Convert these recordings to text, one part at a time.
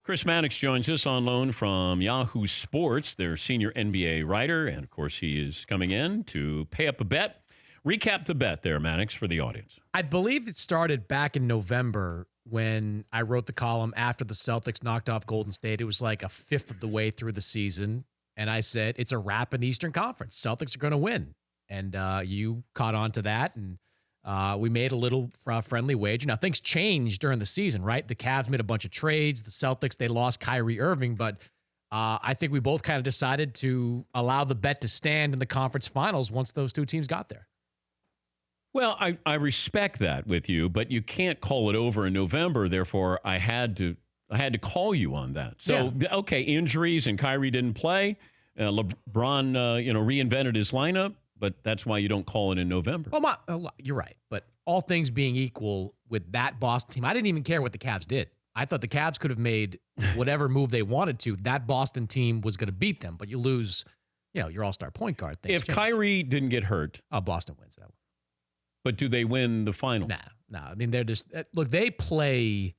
Chris Mannix joins us on loan from Yahoo Sports, their senior NBA writer. And, of course, he is coming in to pay up a bet. Recap the bet there, Mannix, for the audience. I believe it started back in November when I wrote the column after the Celtics knocked off Golden State. It was like a fifth of the way through the season. And I said, it's a wrap in the Eastern Conference. Celtics are going to win. And you caught on to that, and we made a little friendly wager. Now, things changed during the season, right? The Cavs made a bunch of trades. The Celtics, they lost Kyrie Irving, but I think we both kind of decided to allow the bet to stand in the conference finals once those two teams got there. Well, I respect that with you, but you can't call it over in November. Therefore, I had to call you on that. So, yeah. Okay, injuries and Kyrie didn't play. LeBron, reinvented his lineup. But that's why you don't call it in November. Well, you're right. But all things being equal with that Boston team, I didn't even care what the Cavs did. I thought the Cavs could have made whatever move they wanted to. That Boston team was going to beat them. But you lose, your all-star point guard. If Kyrie didn't get hurt. Boston wins that one. But do they win the finals? No. I mean, they're just – look, they play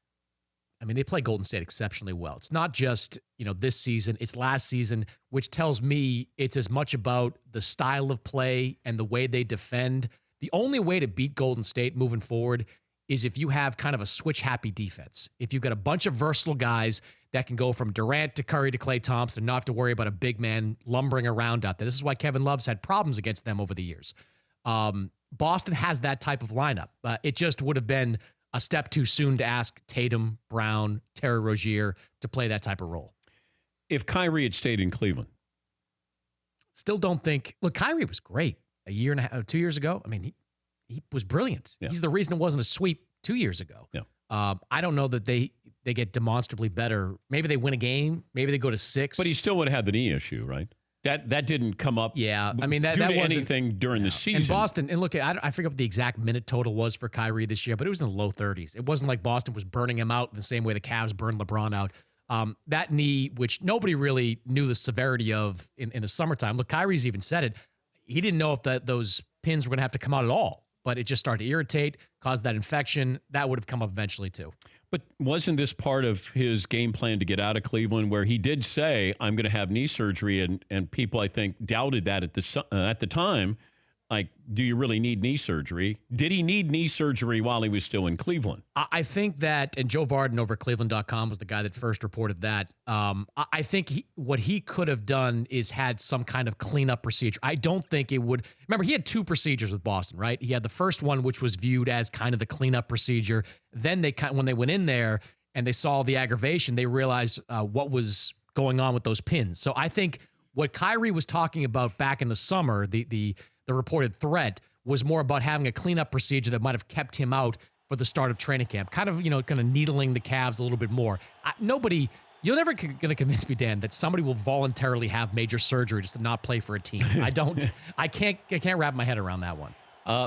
Golden State exceptionally well. It's not just, this season, it's last season, which tells me it's as much about the style of play and the way they defend. The only way to beat Golden State moving forward is if you have kind of a switch-happy defense. If you've got a bunch of versatile guys that can go from Durant to Curry to Klay Thompson and not have to worry about a big man lumbering around out there. This is why Kevin Love's had problems against them over the years. Boston has that type of lineup. It just would have been a step too soon to ask Tatum, Brown, Terry Rozier to play that type of role. If Kyrie had stayed in Cleveland. Still don't think. Look, Kyrie was great a year and a half, 2 years ago. I mean, he was brilliant. Yeah. He's the reason it wasn't a sweep 2 years ago. Yeah. I don't know that they get demonstrably better. Maybe they win a game. Maybe they go to 6. But he still would have had the knee issue, right? That didn't come up. Yeah, I mean that wasn't anything during the season. In Boston, and look, I forget what the exact minute total was for Kyrie this year, but it was in the low 30s. It wasn't like Boston was burning him out in the same way the Cavs burned LeBron out. That knee, which nobody really knew the severity of in the summertime. Look, Kyrie's even said it. He didn't know if those pins were going to have to come out at all, but it just started to irritate, caused that infection. That would have come up eventually too. But wasn't this part of his game plan to get out of Cleveland, where he did say, I'm going to have knee surgery, and people, I think, doubted that at the time. Like, do you really need knee surgery? Did he need knee surgery while he was still in Cleveland? I think that, and Joe Varden over at Cleveland.com was the guy that first reported that. I think what he could have done is had some kind of cleanup procedure. I don't think it would. Remember, he had 2 procedures with Boston, right? He had the first one, which was viewed as kind of the cleanup procedure. Then when they went in there and they saw the aggravation, they realized what was going on with those pins. So I think what Kyrie was talking about back in the summer, the reported threat, was more about having a cleanup procedure that might have kept him out for the start of training camp. Kind of needling the Cavs a little bit more. You're never going to convince me, Dan, that somebody will voluntarily have major surgery just to not play for a team. I can't wrap my head around that one.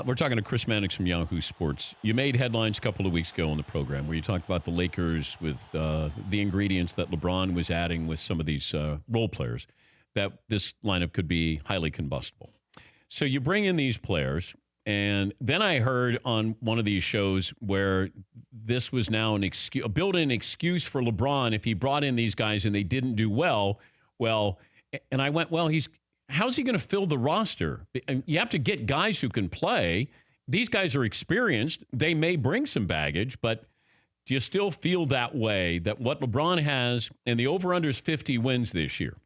We're talking to Chris Mannix from Yahoo Sports. You made headlines a couple of weeks ago on the program where you talked about the Lakers with the ingredients that LeBron was adding with some of these role players, that this lineup could be highly combustible. So you bring in these players, and then I heard on one of these shows where this was now a built-in excuse for LeBron if he brought in these guys and they didn't do well. And I went, how's he going to fill the roster? You have to get guys who can play. These guys are experienced. They may bring some baggage, but do you still feel that way, that what LeBron has, and the over-under is 50 wins this year?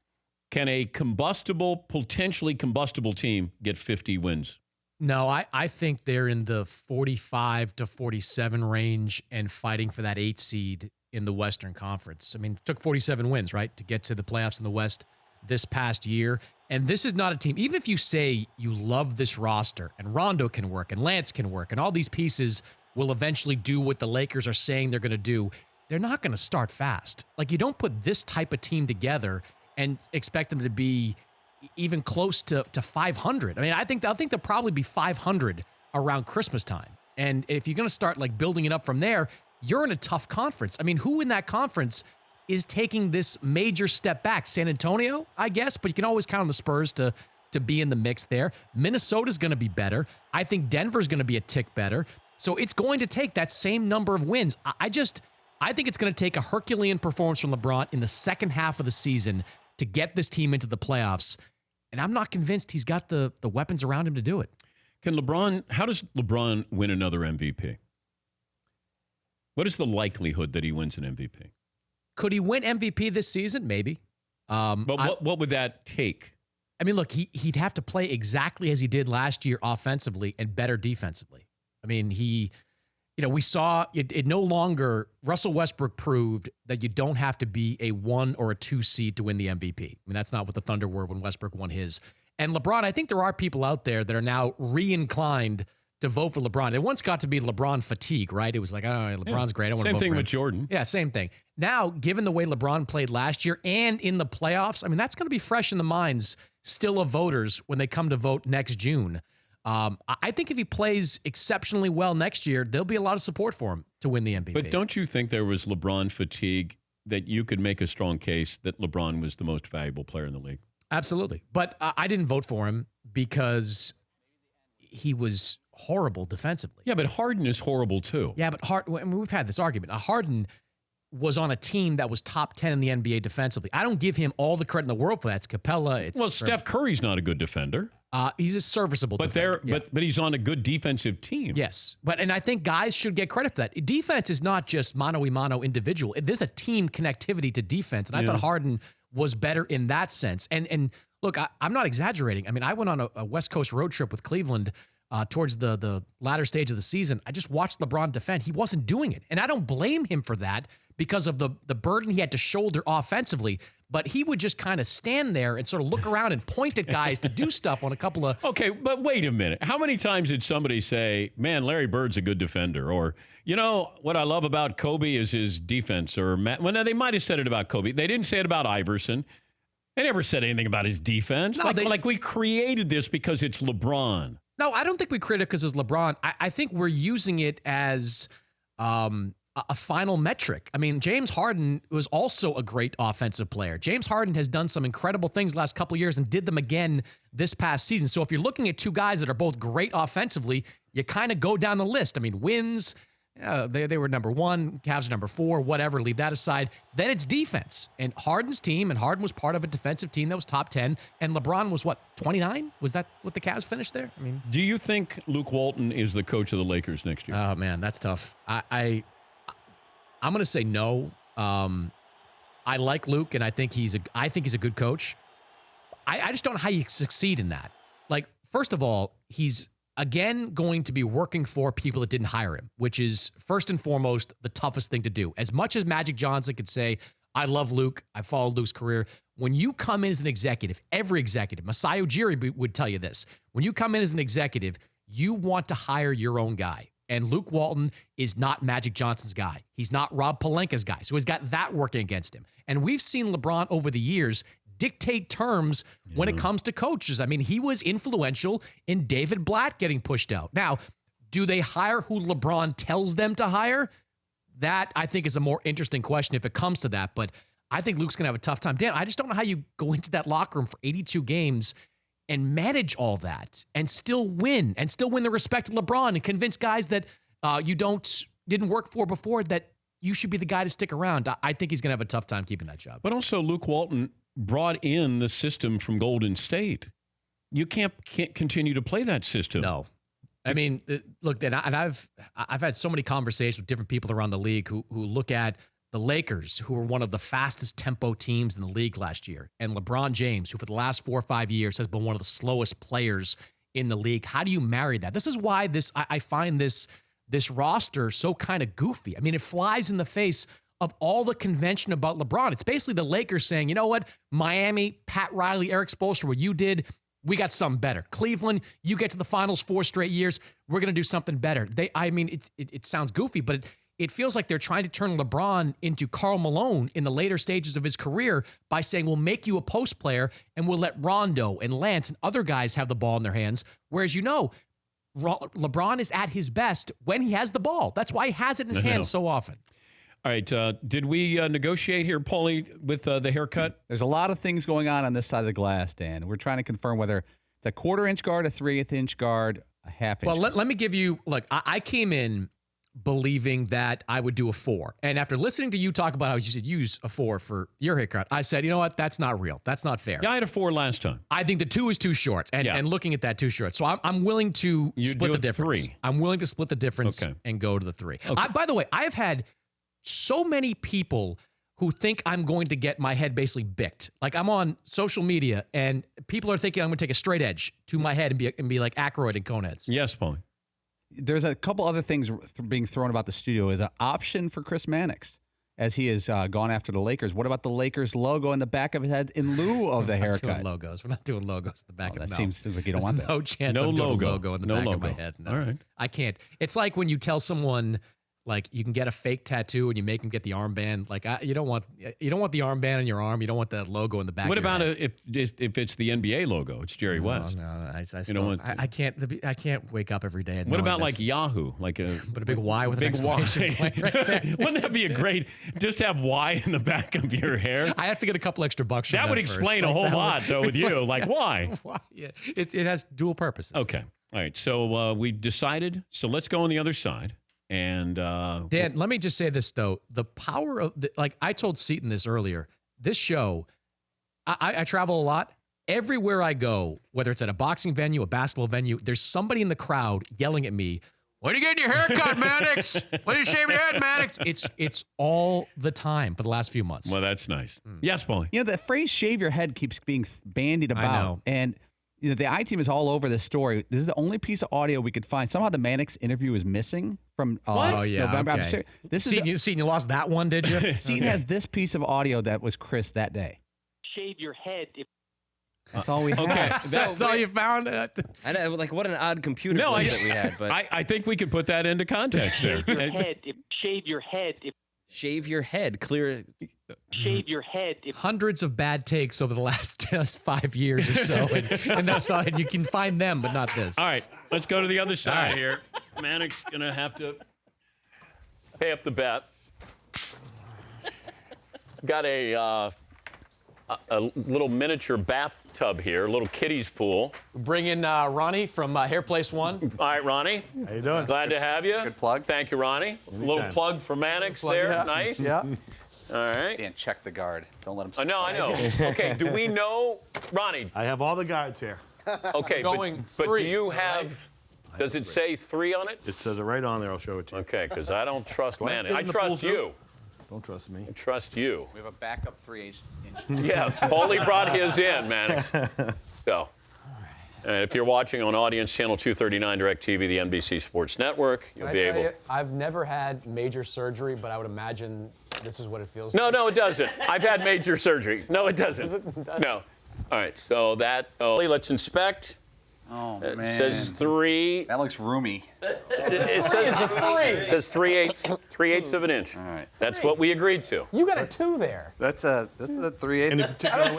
Can a potentially combustible team get 50 wins? No, I think they're in the 45 to 47 range and fighting for that 8 seed in the Western Conference. I mean, it took 47 wins, right, to get to the playoffs in the West this past year. And this is not a team, even if you say you love this roster and Rondo can work and Lance can work and all these pieces will eventually do what the Lakers are saying they're going to do, they're not going to start fast. Like, you don't put this type of team together and expect them to be even close to 500. I mean, I think they'll probably be 500 around Christmas time. And if you're going to start building it up from there, you're in a tough conference. I mean, who in that conference is taking this major step back? San Antonio, I guess, but you can always count on the Spurs to be in the mix there. Minnesota's going to be better. I think Denver's going to be a tick better. So it's going to take that same number of wins. I think it's going to take a Herculean performance from LeBron in the second half of the season to get this team into the playoffs. And I'm not convinced he's got the weapons around him to do it. How does LeBron win another MVP? What is the likelihood that he wins an MVP? Could he win MVP this season? Maybe. But what would that take? I mean, look, he'd have to play exactly as he did last year offensively and better defensively. I mean, we saw it no longer. Russell Westbrook proved that you don't have to be a 1 or a 2 seed to win the MVP. I mean, that's not what the Thunder were when Westbrook won his. And LeBron, I think there are people out there that are now re-inclined to vote for LeBron. It once got to be LeBron fatigue, right? It was like, oh, LeBron's great. I want to vote for him. Same thing with Jordan. Yeah, same thing. Now, given the way LeBron played last year and in the playoffs, I mean, that's going to be fresh in the minds still of voters when they come to vote next June. I think if he plays exceptionally well next year, there'll be a lot of support for him to win the MVP. But don't you think there was LeBron fatigue that you could make a strong case that LeBron was the most valuable player in the league? Absolutely. But I didn't vote for him because he was horrible defensively. Yeah, but Harden is horrible too. Yeah, but we've had this argument. Harden was on a team that was top 10 in the NBA defensively. I don't give him all the credit in the world for that. It's Capella. Steph Curry's not a good defender. He's a serviceable defender. But he's on a good defensive team. Yes. And I think guys should get credit for that. Defense is not just mano-a-mano individual. There's a team connectivity to defense. And I thought Harden was better in that sense. And look, I'm not exaggerating. I mean, I went on a West Coast road trip with Cleveland towards the latter stage of the season. I just watched LeBron defend. He wasn't doing it. And I don't blame him for that because of the burden he had to shoulder offensively. But he would just kind of stand there and sort of look around and point at guys to do stuff on a couple of... Okay, but wait a minute. How many times did somebody say, man, Larry Bird's a good defender? Or, what I love about Kobe is his defense. Or, they might have said it about Kobe. They didn't say it about Iverson. They never said anything about his defense. No, like we created this because it's LeBron. No, I don't think we created it because it's LeBron. I think we're using it as a final metric. I mean, James Harden was also a great offensive player. James Harden has done some incredible things the last couple of years and did them again this past season. So if you're looking at two guys that are both great offensively, you kind of go down the list. I mean, wins, they were number 1, Cavs number 4, whatever, leave that aside. Then it's defense. And Harden's team, and Harden was part of a defensive team that was top 10, and LeBron was, 29? Was that what the Cavs finished there? I mean, do you think Luke Walton is the coach of the Lakers next year? Oh, man, that's tough. I'm going to say no. I like Luke, and I think he's a good coach. I just don't know how you succeed in that. Like, first of all, he's again going to be working for people that didn't hire him, which is first and foremost the toughest thing to do. As much as Magic Johnson could say, I love Luke, I followed Luke's career, when you come in as an executive, every executive, Masai Ujiri would tell you this, when you come in as an executive, you want to hire your own guy. And Luke Walton is not Magic Johnson's guy. He's not Rob Pelinka's guy. So he's got that working against him. And we've seen LeBron over the years dictate terms when it comes to coaches. I mean, he was influential in David Blatt getting pushed out. Now, do they hire who LeBron tells them to hire? That, I think, is a more interesting question if it comes to that. But I think Luke's going to have a tough time. Dan, I just don't know how you go into that locker room for 82 games and manage all that and still win the respect of LeBron and convince guys that you didn't work for before that you should be the guy to stick around. I think he's going to have a tough time keeping that job. But also Luke Walton brought in the system from Golden State. You can't continue to play that system. No. I mean, look, and I've had so many conversations with different people around the league who look at the Lakers, who were one of the fastest tempo teams in the league last year, and LeBron James, who for the last 4 or 5 years has been one of the slowest players in the league. How do you marry that? This is why I find this roster so kind of goofy. I mean, it flies in the face of all the convention about LeBron. It's basically the Lakers saying, you know what, Miami, Pat Riley, Eric Spoelstra, what you did, we got something better. Cleveland, you get to the finals 4 straight years, we're going to do something better. It sounds goofy, but it feels like they're trying to turn LeBron into Karl Malone in the later stages of his career by saying, we'll make you a post player and we'll let Rondo and Lance and other guys have the ball in their hands. Whereas, LeBron is at his best when he has the ball. That's why he has it in his hands so often. All right. Did we negotiate here, Paulie, with the haircut? There's a lot of things going on this side of the glass, Dan. We're trying to confirm whether it's a 1/4 inch guard, a 1/3 inch guard, a 1/2 inch Well, guard. let me give you, look, I came in believing that I would do a 4. And after listening to you talk about how you should use a 4 for your haircut, I said, you know what? That's not real. That's not fair. Yeah, I had a 4 last time. I think the 2 is too short, and looking at that, too short. So I'm willing to split the difference. 3. I'm willing to split the difference and go to the 3. Okay. By the way, I have had so many people who think I'm going to get my head basically bicked. Like, I'm on social media, and people are thinking I'm going to take a straight edge to my head and be like Aykroyd and Coneheads. Yes, Paulie. There's a couple other things being thrown about the studio as an option for Chris Mannix, as he has gone after the Lakers. What about the Lakers logo in the back of his head in lieu of the haircut? We're not doing logos in the back of that it. seems like you don't want that. No chance No I'm doing logo. a logo in the back of my head. No. All right. I can't. It's like when you tell someone, like, you can get a fake tattoo and you make them get the armband. Like, you don't want the armband on your arm. You don't want that logo in the back. What of your about head. if it's the NBA logo? It's Jerry West. No, I still, I can't wake up every day. And what knowing about like Yahoo? Like a big Y with an big Y. exclamation point right there. Wouldn't that be a great? Just have Y in the back of your hair. I have to get a couple extra bucks. That would explain a whole lot, though, with you. Like, why? Yeah, it has dual purposes. Okay. All right. So we decided. So let's go on the other side. And Dan, let me just say this, though. The power of, like I told Seton this earlier, this show, I travel a lot. Everywhere I go, whether it's at a boxing venue, a basketball venue, there's somebody in the crowd yelling at me, "When are you getting your hair cut, Mannix? When are you shaving your head, Mannix?" It's all the time for the last few months. Well, that's nice. Yes, Paulie. You know, the phrase "shave your head" keeps being bandied about. I know. And you know, the I-team is all over this story. This is the only piece of audio we could find. Somehow the Mannix interview is missing from November. Okay. I'm serious. This Seton, you lost that one, did you? Seton has this piece of audio that was Chris that day. Shave your head. That's all we have. Okay, That's all you found? I know, like, what an odd computer No, glitch that we had. But I think we could put that into context there. Shave your head. shave your head, clear. Shave your head. Hundreds of bad takes over the last 5 years or so, and that's all. You can find them, but not this. All right, let's go to the other side here. Mannix gonna have to pay up the bet. Got a little miniature bathtub here, a little kiddies pool. Bring in Ronnie from Hair Place One. All right, Ronnie. How you doing? Glad to have you. Good plug. Thank you, Ronnie. A little plug for Mannix there. Yeah. Nice. Yeah. All right. Dan, check the guard. Don't let him. No, I know. Okay, do we know, Ronnie? I have all the guards here. Okay, Going but do three, you have? Does it say 3 on it? It says it right on there. I'll show it to you. Okay, because I don't trust I have to Mannix. get I in the trust pool, you. too? Don't trust me. I trust you. We have a backup 3/8 inch. Yes, Paulie brought his in, Mannix. So, if you're watching on Audience Channel 239 DirecTV, the NBC Sports Network, you'll be able. I've never had major surgery, but I would imagine this is what it feels No, like. no, it doesn't. I've had major surgery. No, it doesn't. No. All right, so that. Let's inspect. Oh, It man. says 3. That looks roomy. It says 3/8 of an inch. All right. That's what we agreed to. You got a 2 there. That's a 3/8. Any particular way?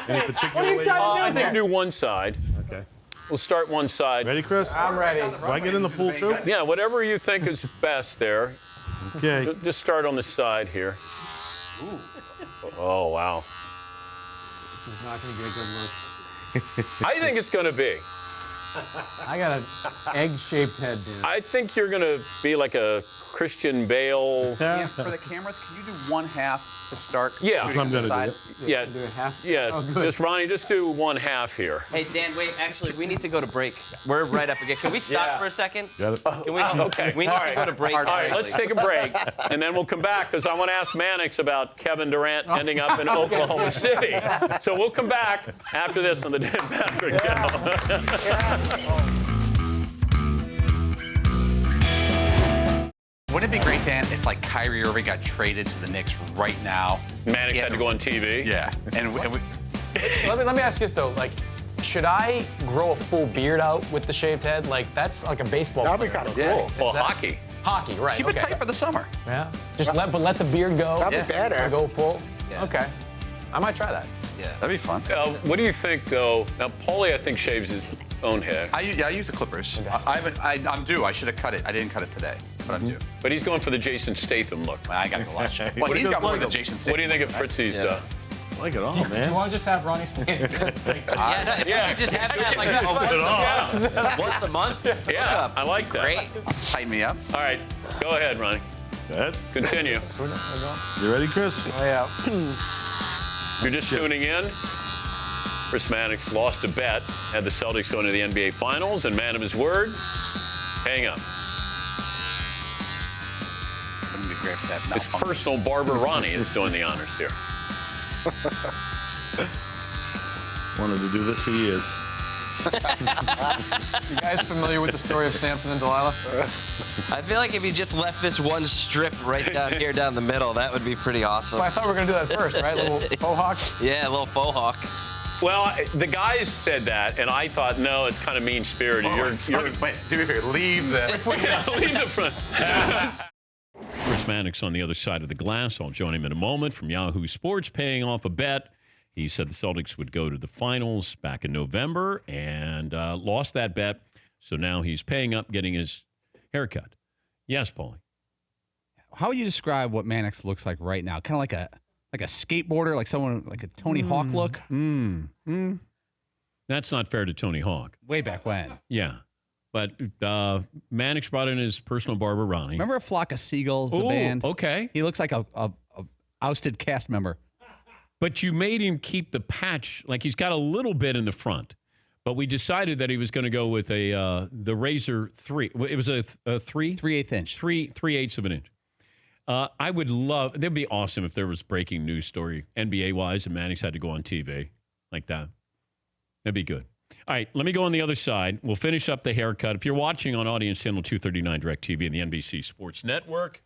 Any particular What are you way? trying I to do think there? do one side. Okay. We'll start one side. Ready, Chris? I'm ready. Do I get in the pool too? Yeah, whatever you think is best there. Okay. Just start on the side here. Oh, wow. This is not going to get a good look. I think it's going to be. I got an egg-shaped head, dude. I think you're going to be like a Christian Bale. Yeah, for the cameras, can you do 1/2 to start? Yeah. shooting I'm to the gonna do side? Yeah. Do it half? Yeah. Oh, good. Just, Ronnie, just do 1/2 here. Hey, Dan, wait, actually, we need to go to break. We're right up against. Can we stop for a second? Got it. Can we? Okay. We need All to right. go to break. All right, let's take a break, and then we'll come back because I want to ask Mannix about Kevin Durant ending up in Oklahoma City. So we'll come back after this on the Dan Patrick Show. Wouldn't it be great, Dan, if like Kyrie Irving got traded to the Knicks right now? Mannix had to go on TV. Yeah, and we, Let me ask you this, though. Like, should I grow a full beard out with the shaved head? Like, that's like a baseball That'd be player. kind of Yeah. cool. Well, hockey. Hockey, right. keep okay. it tight for the summer. Yeah. Just let the beard go. That'd be badass. Go full. Yeah. Okay. I might try that. That'd be fun. What do you think, though? Now, Paulie, I think, shaves his own head. I use the clippers. I'm due. I should have cut it. I didn't cut it today, but I'm due. But he's going for the Jason Statham look. I got to watch it. Well, But he's he got does more like than them. Jason. What do you think of Fritzy's? like it all, Do you man. want to just have Ronnie stand? Yeah, no, if we could just have that like once a month. Yeah, I like that. Great. Tighten me up. All right, go ahead, Ronnie. Go ahead. Continue. You ready, Chris? Oh, yeah. You're just tuning in. Chris Mannix lost a bet, had the Celtics going to the NBA Finals, and man of his word, hang up. Wouldn't be great for that. His personal barber Ronnie is doing the honors here. Wanted to do this for years. You guys familiar with the story of Samson and Delilah? I feel like if you just left this one strip right down here down the middle, that would be pretty awesome. Well, I thought we were going to do that first, right? Little faux hawk? Yeah, a little faux hawk. Well, the guys said that, and I thought, no, it's kind of mean-spirited. Wait, do me a favor. Leave the. Yeah, leave the front. Chris Mannix on the other side of the glass. I'll join him in a moment from Yahoo Sports, paying off a bet. He said the Celtics would go to the finals back in November and lost that bet. So now he's paying up, getting his haircut. Yes, Paulie. How would you describe what Mannix looks like right now? Kind of like a skateboarder, like someone like a Tony Hawk look. That's not fair to Tony Hawk. Way back when. Yeah. But Mannix brought in his personal barber, Ronnie. Remember A Flock of Seagulls, the Ooh, band? okay. He looks like a ousted cast member. But you made him keep the patch, like he's got a little bit in the front. But we decided that he was going to go with the Razor 3. It was a 3? 3/8 inch. 3/8 of an inch. I would love, that'd be awesome if there was breaking news story, NBA-wise, and Mannix had to go on TV like that. That'd be good. All right, let me go on the other side. We'll finish up the haircut. If you're watching on Audience Channel 239 DirecTV and the NBC Sports Network,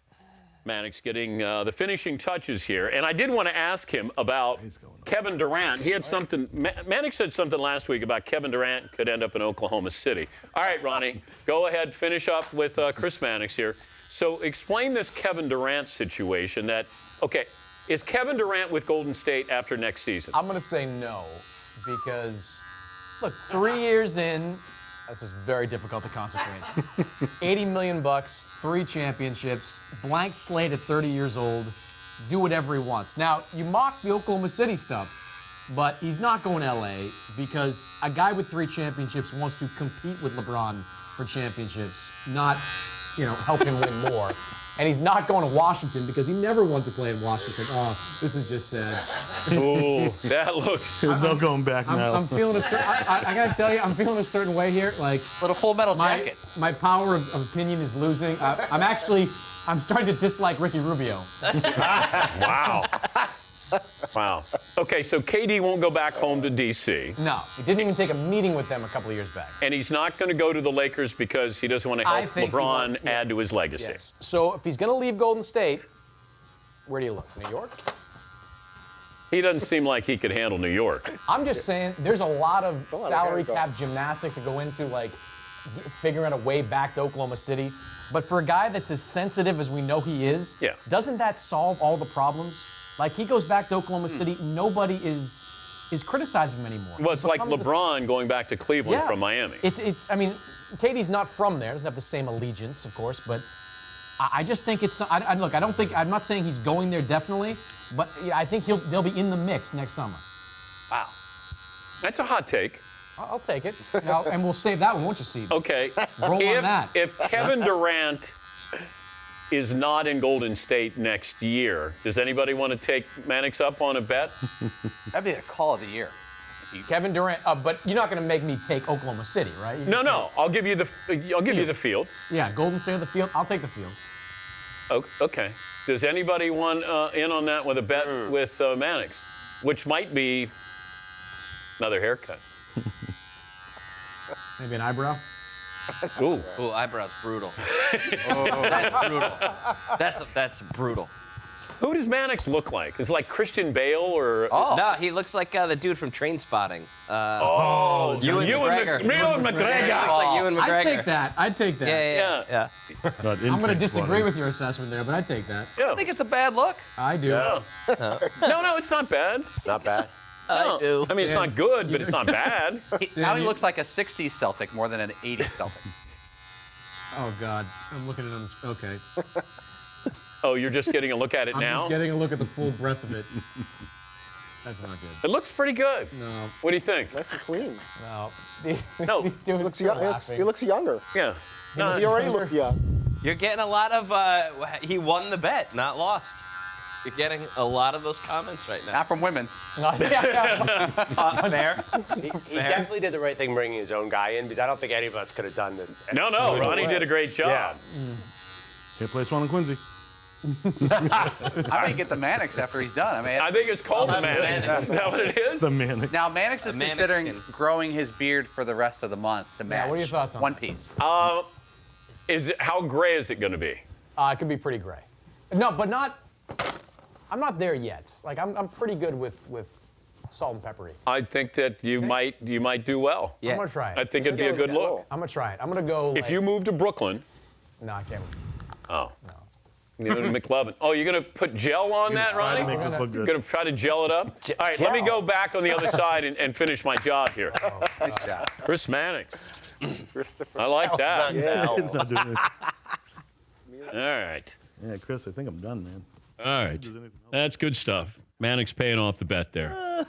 Mannix getting the finishing touches here. And I did want to ask him about Kevin Durant. He had something, Mannix said something last week about Kevin Durant could end up in Oklahoma City. All right, Ronnie, go ahead, finish up with Chris Mannix here. So explain this Kevin Durant situation that, okay, is Kevin Durant with Golden State after next season? I'm going to say no because, look, 3 years in, this is very difficult to concentrate. $80 million, 3 championships, blank slate at 30 years old, do whatever he wants. Now, you mock the Oklahoma City stuff, but he's not going to LA because a guy with 3 championships wants to compete with LeBron for championships, not, help him win more. And he's not going to Washington because he never wanted to play in Washington. Oh, this is just sad. Oh, that looks. There's no going back now. I'm feeling a certain. I gotta tell you, I'm feeling a certain way here. Like Little Full Metal Jacket. my power of opinion is losing. I'm starting to dislike Ricky Rubio. Wow. Wow. Okay, so KD won't go back home to D.C. No, he didn't even take a meeting with them a couple of years back. And he's not going to go to the Lakers because he doesn't want to help think he LeBron won't- add to his legacy. Yes. So if he's gonna leave Golden State, where do you look? New York? He doesn't seem like he could handle New York. I'm just saying, there's a lot of salary cap gymnastics that go into figuring out a way back to Oklahoma City. But for a guy that's as sensitive as we know he is, Yeah. doesn't that solve all the problems? Like he goes back to Oklahoma City, nobody is criticizing him anymore. Well, it's like Become this- LeBron going back to Cleveland from Miami. It's. I mean, KD's not from there. Doesn't have the same allegiance, of course, but I just think it's. Look, I don't think. I'm not saying he's going there definitely, but I think they'll be in the mix next summer. Wow. That's a hot take. I'll take it. Now, and we'll save that one, won't you, Steve? Okay. Roll on that. If Kevin Durant is not in Golden State next year, does anybody want to take Mannix up on a bet? That'd be the call of the year. Kevin Durant, but you're not going to make me take Oklahoma City, right? No. I'll give you the field. Yeah, Golden State of the field. I'll take the field. Okay. Does anybody want in on that with a bet with Mannix, which might be another haircut? Maybe an eyebrow. Ooh. Ooh, eyebrows brutal. That's brutal. That's brutal. Who does Mannix look like? Is it like Christian Bale or? No, he looks like the dude from Trainspotting. Ewan Ewan McGregor. Ewan Looks McGregor. like Ewan McGregor. I'd take that. Yeah. I'm going to disagree with your assessment there, but I'd take that. Yeah. I think it's a bad look. I do. No, it's not bad. Not bad. No. I do. I mean, it's not good, but it's not bad. Now he looks like a 60s Celtic more than an 80s Celtic. Oh, God. I'm looking at it on this. Okay. Oh, you're just getting a look at it I'm now? just getting a look at the full breadth of it. That's not good. It looks pretty good. No. What do you think? Nice and clean. No. No. These dudes Looks are laughing. he looks younger. Yeah. No, He already looked young. You're getting a lot of, he won the bet, not lost. You're getting a lot of those comments right now. Not from women. Fair. He definitely did the right thing bringing his own guy in because I don't think any of us could have done this. no, Ronnie did a great job. Yeah. Can't play Swan and Quincy. I may get the Mannix after he's done. I mean, I think it's called the Mannix. Is that what it is? The Mannix. now Mannix is A Mannix considering skin. growing his beard for the rest of the month to match. what are your thoughts on One that? piece. How gray is it going to be? It could be pretty gray. No, but not. I'm not there yet. Like I'm pretty good with salt and peppery. I think that you might do well. I'm gonna try it. I think it'd be a good look. I'm gonna try it. I'm gonna go. If you move to Brooklyn, no, I can't. oh, no, you know, to McLovin. Oh, you're gonna put gel on that, Try Ronnie? to make this look You're good. gonna try to gel it up. All right, let me go back on the other side and finish my job here. Nice job. Chris Mannix. Christopher. I like that. It's not doing it. All right. Yeah, Chris, I think I'm done, man. All right. That's good stuff. Mannix paying off the bet there.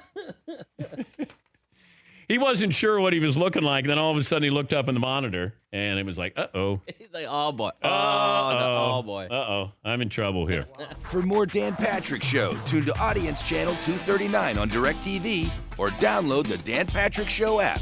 He wasn't sure what he was looking like. Then all of a sudden he looked up in the monitor and it was like, uh-oh. He's like, oh, boy. Oh, boy. Uh-oh. I'm in trouble here. For more Dan Patrick Show, tune to Audience Channel 239 on DirecTV or download the Dan Patrick Show app.